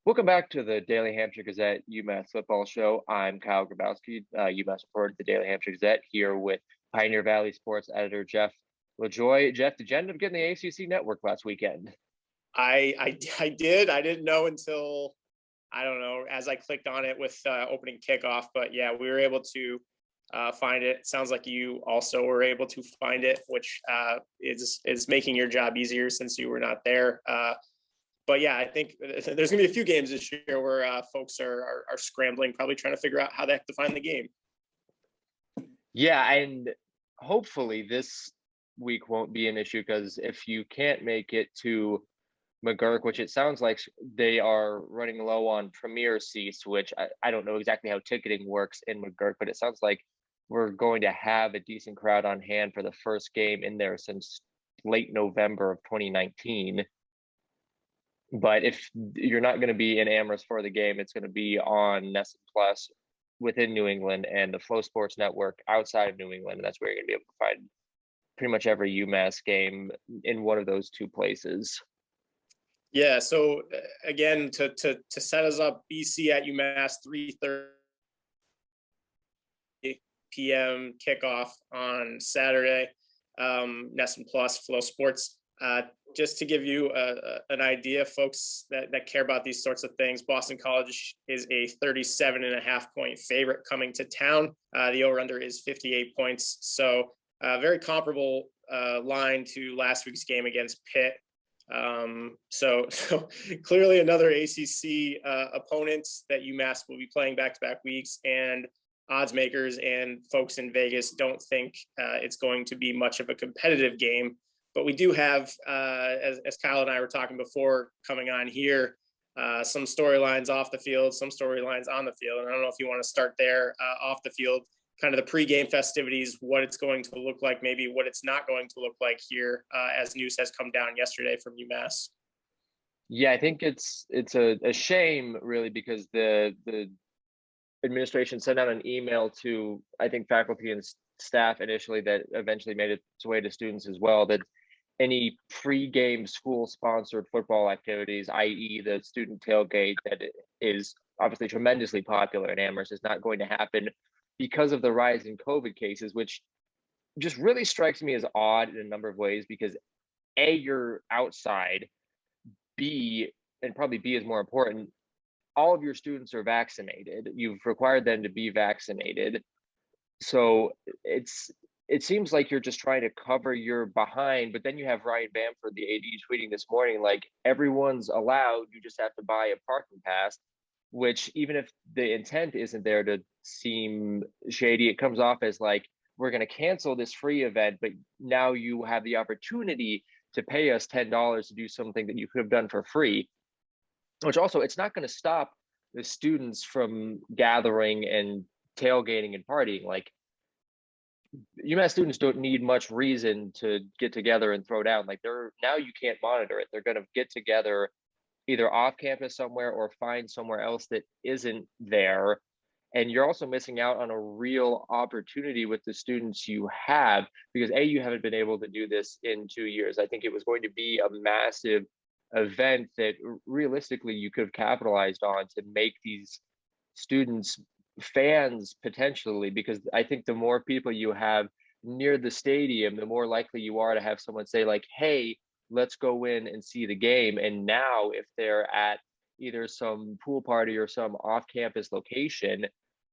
Welcome back to the Daily Hampshire Gazette UMass football show. I'm Kyle Grabowski, UMass reporter at the Daily Hampshire Gazette, here with Pioneer Valley sports editor Jeff Lajoie. Jeff, did you end up getting the ACC network last weekend? I did. I didn't know until I don't know as I clicked on it with opening kickoff. But yeah, we were able to find it. Sounds like you also were able to find it, which is making your job easier since you were not there. But yeah, I think there's gonna be a few games this year where folks are scrambling, probably trying to figure out how the heck to find the game. Yeah, and hopefully this week won't be an issue because if you can't make it to McGurk, which it sounds like they are running low on premier seats, which I don't know exactly how ticketing works in McGurk, but it sounds like we're going to have a decent crowd on hand for the first game in there since late November of 2019. But if you're not going to be in Amherst for the game, it's going to be on Nessun Plus within New England and the Flow Sports Network outside of New England. And that's where you're going to be able to find pretty much every UMass game in one of those two places. Yeah. So again, to set us up, BC at UMass 3:30 p.m. kickoff on Saturday. Nessun Plus, Flow Sports. Just to give you an idea, folks that care about these sorts of things, Boston College is a 37.5 point favorite coming to town. The over-under is 58 points. So very comparable line to last week's game against Pitt. So clearly another ACC opponent that UMass will be playing back-to-back weeks, and odds makers and folks in Vegas don't think it's going to be much of a competitive game. But we do have, as Kyle and I were talking before coming on here, some storylines off the field, some storylines on the field. And I don't know if you want to start there off the field, kind of the pregame festivities, what it's going to look like, maybe what it's not going to look like here as news has come down yesterday from UMass. Yeah, I think it's a shame really because the administration sent out an email to I think faculty and staff initially that eventually made its way to students as well, that any pre-game school-sponsored football activities, i.e. the student tailgate that is obviously tremendously popular in Amherst, is not going to happen because of the rise in COVID cases, which just really strikes me as odd in a number of ways because A, you're outside, B, and probably B is more important, all of your students are vaccinated. You've required them to be vaccinated. So it seems like you're just trying to cover your behind, but then you have Ryan Bamford, the AD, tweeting this morning, like everyone's allowed, you just have to buy a parking pass, which even if the intent isn't there to seem shady, it comes off as like, we're going to cancel this free event, but now you have the opportunity to pay us $10 to do something that you could have done for free, which also it's not going to stop the students from gathering and tailgating and partying. Like UMass students don't need much reason to get together and throw down. Like they're now you can't monitor it. They're going to get together either off campus somewhere or find somewhere else that isn't there. And you're also missing out on a real opportunity with the students you have because A, you haven't been able to do this in 2 years. I think it was going to be a massive event that realistically you could have capitalized on to make these students fans potentially, because I think the more people you have near the stadium, the more likely you are to have someone say like, hey, let's go in and see the game. And now if they're at either some pool party or some off-campus location,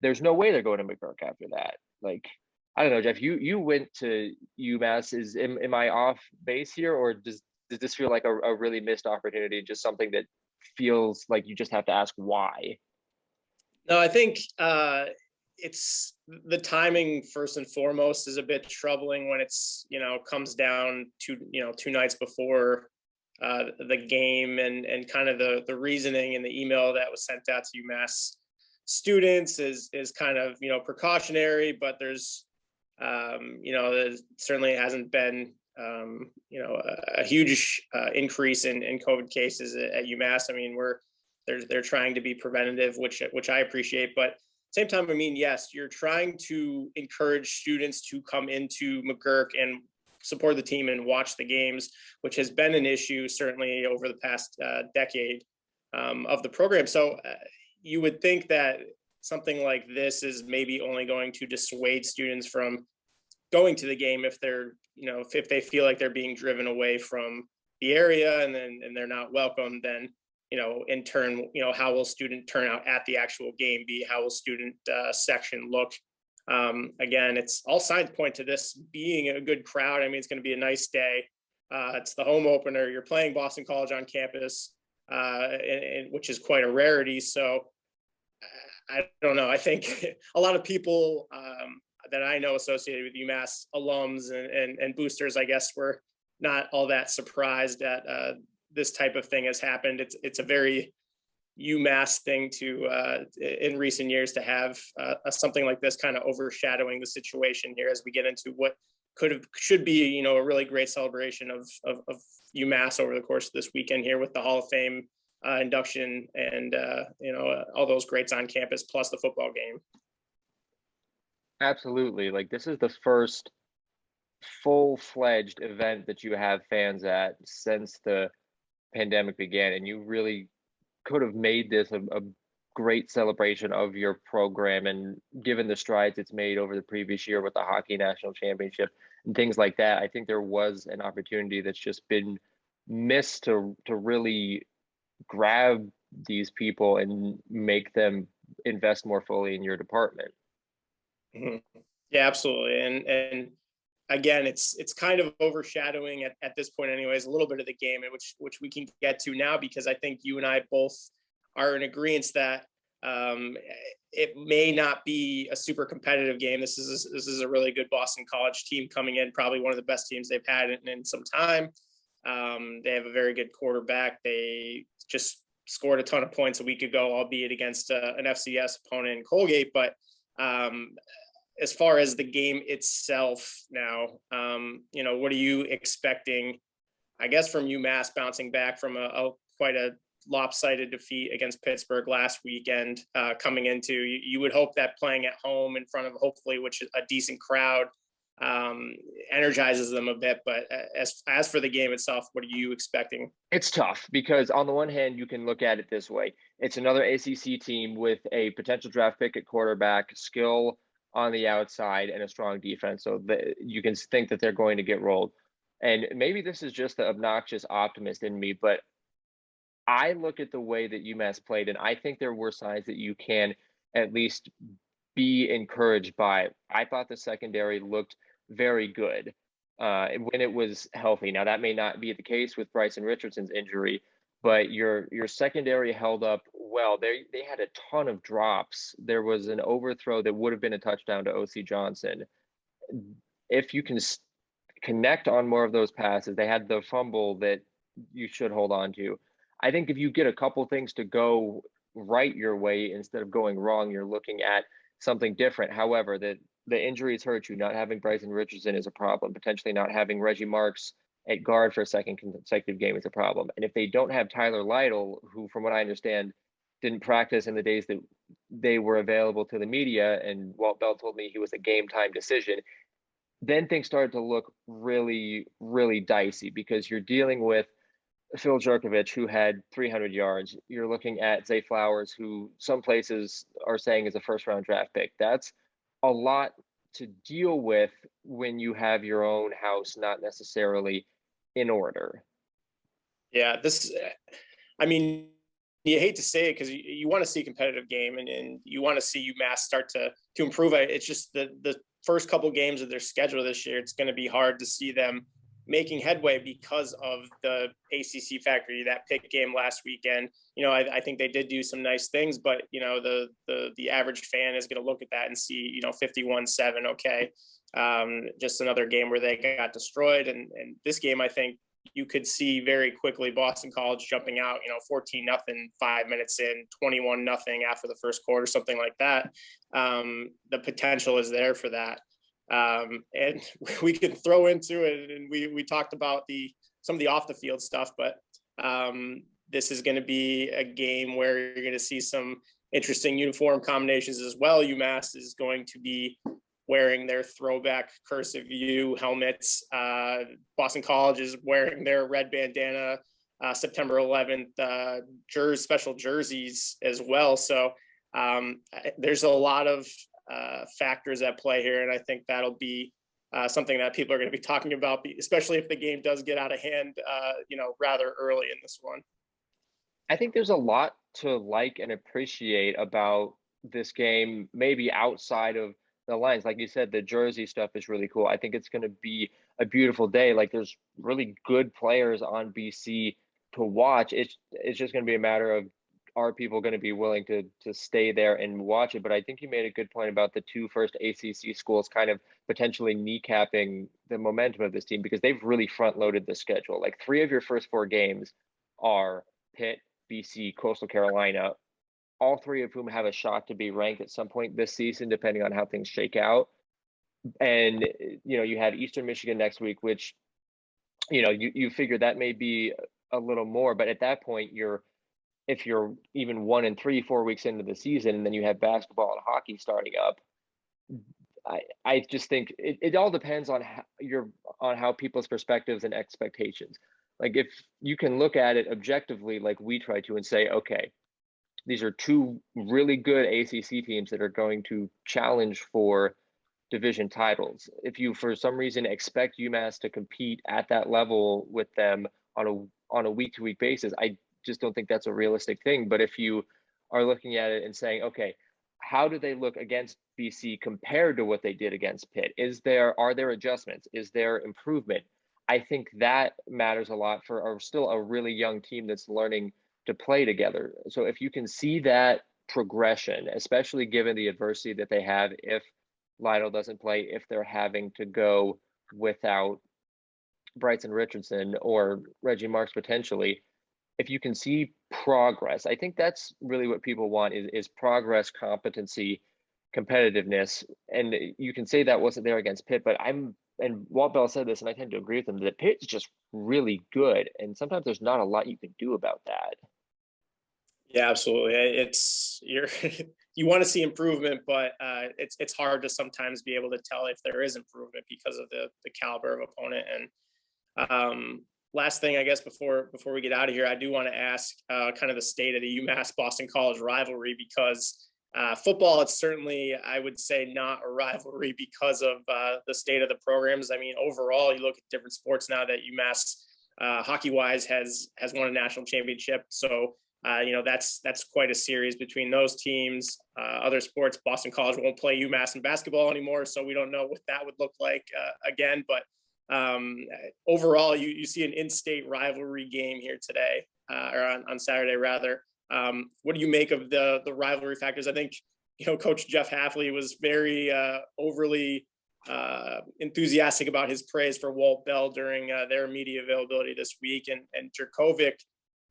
there's no way they're going to McGurk after that. Like, I don't know, Jeff, you went to UMass. Am I off base here, or does this feel like a really missed opportunity, just something that feels like you just have to ask why? No, I think it's the timing first and foremost is a bit troubling when it's comes down to 2 nights before the game, and kind of the reasoning in the email that was sent out to UMass students is kind of precautionary, but there's there certainly hasn't been a huge increase in COVID cases at UMass. I mean, they're trying to be preventative, which I appreciate, but same time, I mean, yes, you're trying to encourage students to come into McGurk and support the team and watch the games, which has been an issue certainly over the past decade. of the program. So you would think that something like this is maybe only going to dissuade students from going to the game if they're, if they feel like they're being driven away from the area and they're not welcome, then, in turn, how will student turnout at the actual game be? How will student section look? Again, it's all signs point to this being a good crowd. I mean, it's going to be a nice day. It's the home opener. You're playing Boston College on campus, which is quite a rarity. So I don't know. I think a lot of people that I know associated with UMass alums and boosters, I guess, were not all that surprised that this type of thing has happened. It's a very UMass thing to in recent years to have something like this kind of overshadowing the situation here as we get into what should be a really great celebration of UMass over the course of this weekend here with the Hall of Fame induction and all those greats on campus plus the football game. Absolutely. Like, this is the first full-fledged event that you have fans at since the pandemic began, and you really could have made this a great celebration of your program. And given the strides it's made over the previous year with the hockey national championship and things like that, I think there was an opportunity that's just been missed to really grab these people and make them invest more fully in your department. Mm-hmm. Yeah, absolutely. And again, it's kind of overshadowing at this point anyways, a little bit of the game, which we can get to now, because I think you and I both are in agreement that it may not be a super competitive game. This is a really good Boston College team coming in, probably one of the best teams they've had in some time. They have a very good quarterback. They just scored a ton of points a week ago, albeit against an FCS opponent in Colgate. But as far as the game itself now, what are you expecting, I guess, from UMass bouncing back from quite a lopsided defeat against Pittsburgh last weekend, coming into, you would hope that playing at home in front of hopefully, which is a decent crowd, energizes them a bit. But as for the game itself, what are you expecting? It's tough because on the one hand, you can look at it this way. It's another ACC team with a potential draft pick at quarterback, skill on the outside, and a strong defense. So you can think that they're going to get rolled. And maybe this is just the obnoxious optimist in me, but I look at the way that UMass played, and I think there were signs that you can at least be encouraged by. I thought the secondary looked very good when it was healthy. Now, that may not be the case with Bryson Richardson's injury, but your secondary held up well. They had a ton of drops. There was an overthrow that would have been a touchdown to O.C. Johnson. If you can connect on more of those passes, they had the fumble that you should hold on to. I think if you get a couple things to go right your way instead of going wrong, you're looking at something different. However, the injuries hurt you. Not having Bryson Richardson is a problem. Potentially not having Reggie Marks at guard for a second consecutive game is a problem. And if they don't have Tyler Lytle, who, from what I understand, didn't practice in the days that they were available to the media, and Walt Bell told me he was a game time decision, then things started to look really, really dicey because you're dealing with Phil Jerkovich, who had 300 yards. You're looking at Zay Flowers, who some places are saying is a first-round draft pick. That's a lot to deal with when you have your own house not necessarily in order. Yeah, I mean, you hate to say it because you want to see a competitive game and you want to see UMass start to improve. It's just the first couple games of their schedule this year, it's going to be hard to see them making headway because of the ACC factory. That pick game last weekend, I think they did do some nice things, but the average fan is going to look at that and see 51-7. Okay, just another game where they got destroyed. And this game, I think you could see very quickly Boston College jumping out 14-0 5 minutes in, 21-0 after the first quarter, something like that. The potential is there for that. And we can throw into it, and we talked about some of the off the field stuff, but this is going to be a game where you're going to see some interesting uniform combinations as well. UMass is going to be wearing their throwback cursive U helmets. Boston College is wearing their red bandana September 11th special jerseys as well. So there's a lot of factors at play here, and I think that'll be something that people are going to be talking about, especially if the game does get out of hand, rather early in this one. I think there's a lot to like and appreciate about this game, maybe outside of the lines. Like you said, the jersey stuff is really cool. I think it's going to be a beautiful day. Like there's really good players on BC to watch. It's just going to be a matter of, are people going to be willing to stay there and watch it? But I think you made a good point about the two first ACC schools kind of potentially kneecapping the momentum of this team, because they've really front loaded the schedule. Like 3 of your first 4 games are Pitt, BC, Coastal Carolina, all 3 of whom have a shot to be ranked at some point this season, depending on how things shake out. And, you have Eastern Michigan next week, which, you figure that may be a little more, but at that point, if you're even 1-3, 4 weeks into the season, and then you have basketball and hockey starting up, I just think it all depends on how people's perspectives and expectations. Like if you can look at it objectively, like we try to, and say, okay, these are 2 really good ACC teams that are going to challenge for division titles. If you, for some reason, expect UMass to compete at that level with them on a week-to-week basis, I just don't think that's a realistic thing. But if you are looking at it and saying, okay, how do they look against BC compared to what they did against Pitt? Are there adjustments? Is there improvement? I think that matters a lot for still a really young team that's learning to play together. So if you can see that progression, especially given the adversity that they have, if Lytle doesn't play, if they're having to go without Bryson Richardson or Reggie Marks potentially, if you can see progress, I think that's really what people want is progress, competency, competitiveness. And you can say that wasn't there against Pitt, but and Walt Bell said this, and I tend to agree with him, that Pitt's just really good. And sometimes there's not a lot you can do about that. Yeah, absolutely. You want to see improvement, but it's hard to sometimes be able to tell if there is improvement because of the caliber of opponent. And last thing, I guess, before we get out of here, I do want to ask kind of the state of the UMass Boston College rivalry, because football, it's certainly, I would say, not a rivalry because of the state of the programs. I mean, overall, you look at different sports now that UMass hockey-wise has won a national championship. So that's quite a series between those teams. Other sports, Boston College won't play UMass in basketball anymore, so we don't know what that would look like again. But overall, you see an in-state rivalry game here today, or on Saturday rather. What do you make of the rivalry factors? I think Coach Jeff Hafley was very overly enthusiastic about his praise for Walt Bell during their media availability this week, and Jerkovic.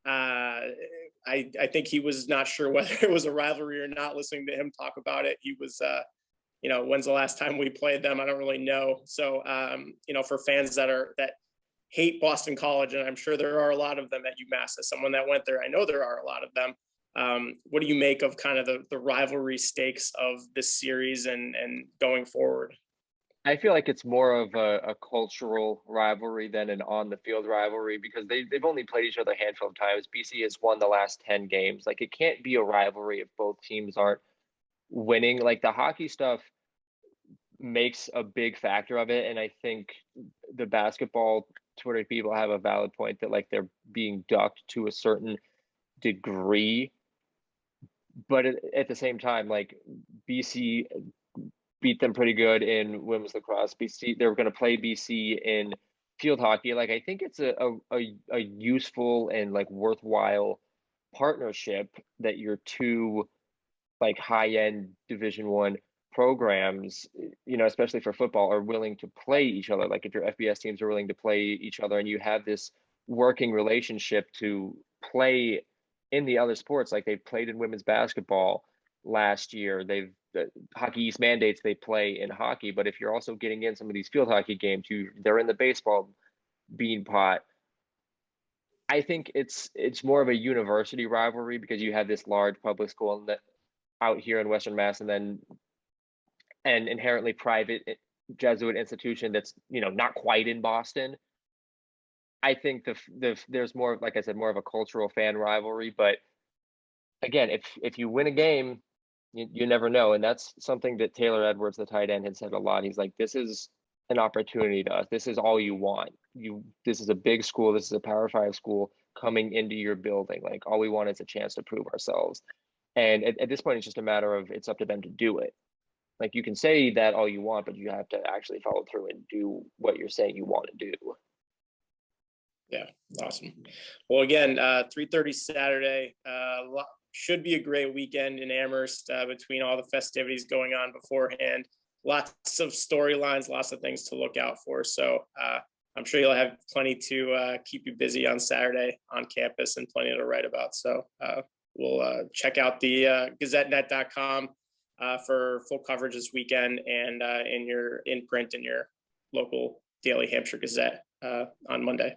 I think he was not sure whether it was a rivalry or not. Listening to him talk about it, he was, when's the last time we played them? I don't really know. So, for fans that hate Boston College, and I'm sure there are a lot of them at UMass. As someone that went there, I know there are a lot of them. What do you make of kind of the rivalry stakes of this series and going forward? I feel like it's more of a cultural rivalry than an on-the-field rivalry, because they've only played each other a handful of times. BC has won the last 10 games. Like, it can't be a rivalry if both teams aren't winning. Like, the hockey stuff makes a big factor of it, and I think the basketball Twitter people have a valid point that, like, they're being ducked to a certain degree. But at the same time, like, BC beat them pretty good in women's lacrosse. BC, they're going to play BC in field hockey. Like, I think it's a useful and like worthwhile partnership that your 2 like high-end Division I programs, especially for football, are willing to play each other. Like, if your FBS teams are willing to play each other, and you have this working relationship to play in the other sports, like they've played in women's basketball last year. Hockey East mandates they play in hockey, but if you're also getting in some of these field hockey games, they're in the baseball bean pot. I think it's more of a university rivalry, because you have this large public school out here in Western Mass, and then an inherently private Jesuit institution that's not quite in Boston. I think there's more, like I said, more of a cultural fan rivalry. But again, if you win a game, you never know, and that's something that Taylor Edwards, the tight end, had said a lot. He's like, this is an opportunity to us. This is all you want. This is a big school. This is a Power Five school coming into your building. Like, all we want is a chance to prove ourselves. And at this point, it's just a matter of it's up to them to do it. Like, you can say that all you want, but you have to actually follow through and do what you're saying you want to do. Yeah, awesome. Well, again, 3:30 Saturday. Should be a great weekend in Amherst between all the festivities going on beforehand. Lots of storylines, lots of things to look out for. So I'm sure you'll have plenty to keep you busy on Saturday on campus and plenty to write about. So we'll check out the gazettenet.com for full coverage this weekend, and in print in your local daily Hampshire Gazette on Monday.